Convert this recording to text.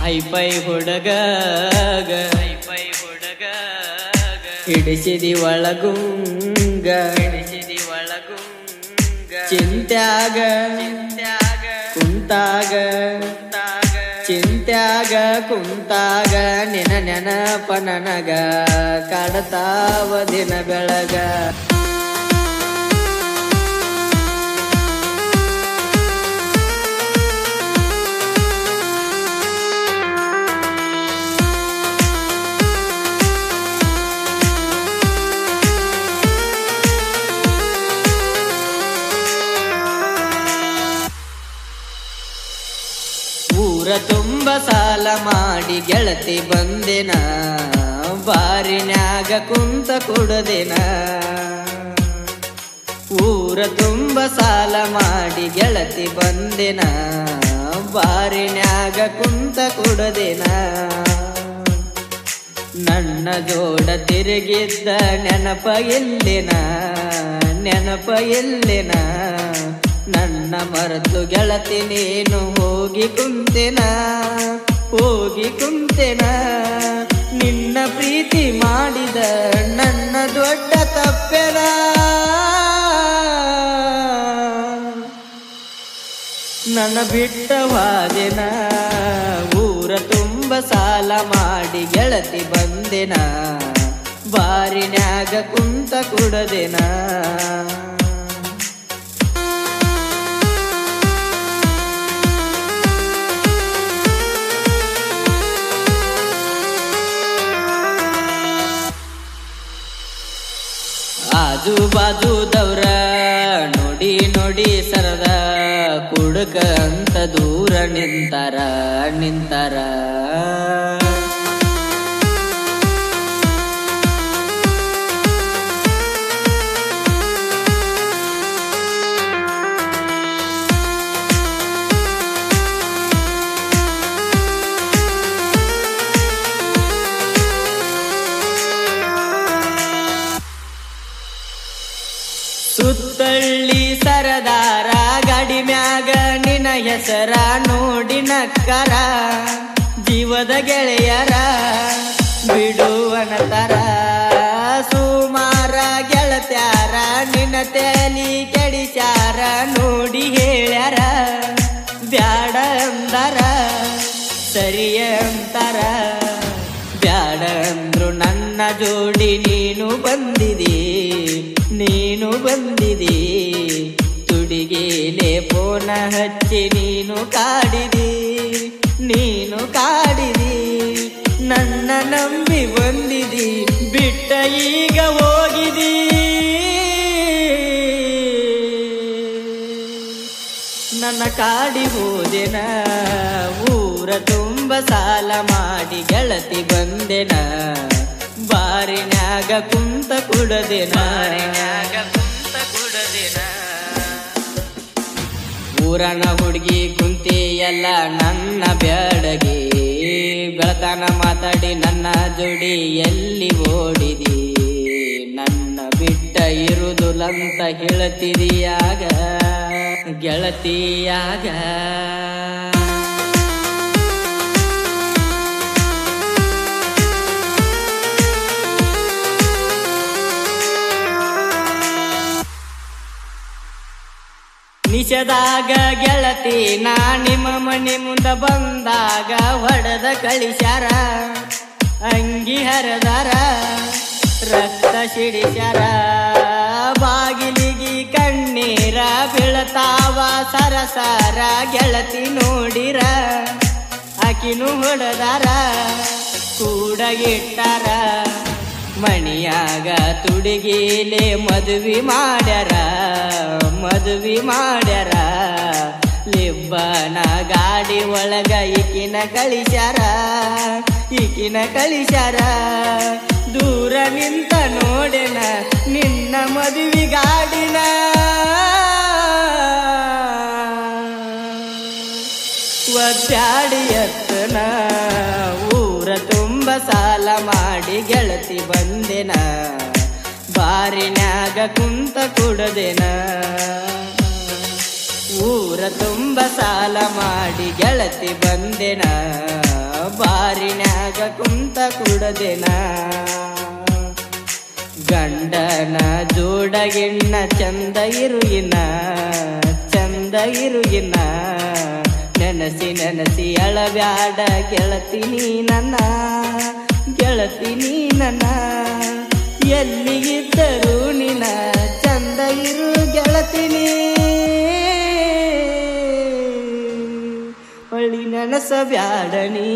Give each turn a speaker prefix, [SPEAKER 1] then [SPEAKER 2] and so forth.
[SPEAKER 1] ಐಪೈ ಹುಡುಗ ಹಿಡಿಸಿದಿ ಒಳಗುಂಗ ಚಿಂತ್ಯಾಗ ಕುಂತಾಗ ಚಿಂತ್ಯಾಗ ಕುಂತಾಗ ನಿನ ನೆನಪ ನನಗ ಕಾಡತಾವ ದಿನ ಬೆಳಗ ಊರ ತುಂಬ ಸಾಲ ಮಾಡಿ ಗೆಳತಿ ಬಂದೆನ ಬಾರಿನ್ಯಾಗ ಕುಂತ ಕುಡದೆನ ಊರ ತುಂಬ ಸಾಲ ಮಾಡಿ ಗೆಳತಿ ಬಂದೆನ ಬಾರಿನ್ಯಾಗ ಕುಂತ ಕುಡದೆನ ನನ್ನ ಜೋಡ ತಿರುಗಿದ್ದ ನೆನಪ ಎಲ್ಲಿನ ನನ್ನ ಮರೆತು ಗೆಳತಿ ನೀನು ಹೋಗಿ ಕುಂತೆನ ನಿನ್ನ ಪ್ರೀತಿ ಮಾಡಿದ ನನ್ನ ದೊಡ್ಡ ತಪ್ಪೆನ ನನ್ನ ಬಿಟ್ಟವಾದೆನ ಊರ ತುಂಬ ಸಾಲ ಮಾಡಿ ಗೆಳತಿ ಬಂದೆನ ಬಾರಿನ್ಯಾಗ ಕುಂತ ಕುಡದೆನ ಆಜು ಬಾಜುದವ್ರ ನೋಡಿ ಸರದ ಕುಡುಕ ಅಂತ ದೂರ ನಿಂತಾರ ಸುತ್ತಳ್ಳಿ ಸರದಾರ ಗಾಡಿ ಮ್ಯಾಗ ನಿನ ಹೆಸರ ನೋಡಿ ನಕ್ಕರ ಜೀವದ ಗೆಳೆಯರ ಬಿಡುವನತರ ಸುಮಾರ ಗೆಳತ್ಯಾರ ನಿನ್ನ ತಲಿ ಕೆಡಿಸ್ಯಾರ ನೋಡಿ ಹೇಳ್ಯಾರ ಬ್ಯಾಡ ಅಂದಾರ ಸರಿಯ ಅಂತಾರ ಬ್ಯಾಡ ಅಂದ್ರು ನನ್ನ ಜೋಡಿ ನೀನು ಬಂದಿದಿ ತುಡಿಗೇಲೆ ಫೋನ ಹಚ್ಚಿ ನೀನು ಕಾಡಿದಿ ನನ್ನ ನಂಬಿ ಬಂದಿದಿ ಬಿಟ್ಟ ಈಗ ಹೋಗಿದಿ ನನ್ನ ಕಾಡಿ ಹೋದೆನ ಊರ ತುಂಬ ಸಾಲ ಮಾಡಿ ಗೆಳತಿ ಬಂದೆನ ಬಾರಿನ್ಯಾಗ ಕುಂತ ಕುಡದೆನ ಊರನ ಹುಡುಗಿ ಕುಂತಿಯಲ್ಲ ನನ್ನ ಬ್ಯಾಡಗಿ ಬೆಳತನ ಮಾತಾಡಿ ನನ್ನ ಜೋಡಿ ಎಲ್ಲಿ ಓಡಿದಿ ನನ್ನ ಬಿಟ್ಟ ಇರುದುಲಂತ ಹೇಳ್ತಿದೀಯಾಗ ಗೆಳತಿಯಾಗ ನಿಷದಾಗ ಗೆಳತಿ ನಾ ನಿಮ್ಮ ಮನೆ ಮುಂದ ಬಂದಾಗ ಹೊಡೆದ ಕಳಿಸ್ಯಾರ ಅಂಗಿ ಹರದಾರ ರಕ್ತ ಸಿಡಿಸ್ಯಾರ ಬಾಗಿಲಿಗಿ ಕಣ್ಣೀರ ಬೀಳತಾವ ಸರಸಾರ ಗೆಳತಿ ನೋಡಿರ ಆಕಿನೂ ಹೊಡೆದಾರ ಕೂಡ ಇಟ್ಟಾರ ಮಣಿಯಾಗ ತುಡಿಗೀಲೆ ಮದುವೆ ಮಾಡ್ಯಾರ ಲಿಬ್ಬನ ಗಾಡಿ ಒಳಗ ಈಕಿನ ಕಳಿಸ್ಯಾರ ದೂರ ನಿಂತ ನೋಡೆನ ನಿನ್ನ ಮದುವೆ ಗಾಡಿನ ಒದ್ದಾಡಿ ಎತ್ತನ ಊರ ತುಂಬ ಸಾಲ ಮಾಡಿ ಗೆಳತಿ ಬಂದೆನ ಬಾರಿನ್ಯಾಗ ಕುಂತ ಕುಡದೆನ ಊರ ತುಂಬ ಸಾಲ ಮಾಡಿ ಗೆಳತಿ ಬಂದೆನ ಬಾರಿನ್ಯಾಗ ಕುಂತ ಕುಡದೆನ ಗಂಡನ ಜೋಡಗಿಣ್ಣ ಚಂದ ಇರುಗಿನ ನೆನಸಿ ನೆನಸಿ ಅಳಬ್ಯಾಡ ಗೆಳತಿ ನೀ ನನ್ನ ಎಲ್ಲಿಗಿದ್ದರೂ ನಿನ ಚಂದ ಇರು ಗೆಳತಿ ನೀ ಹೊಳ್ಳಿ ನೆನಸಬ್ಯಾಡ ನೀ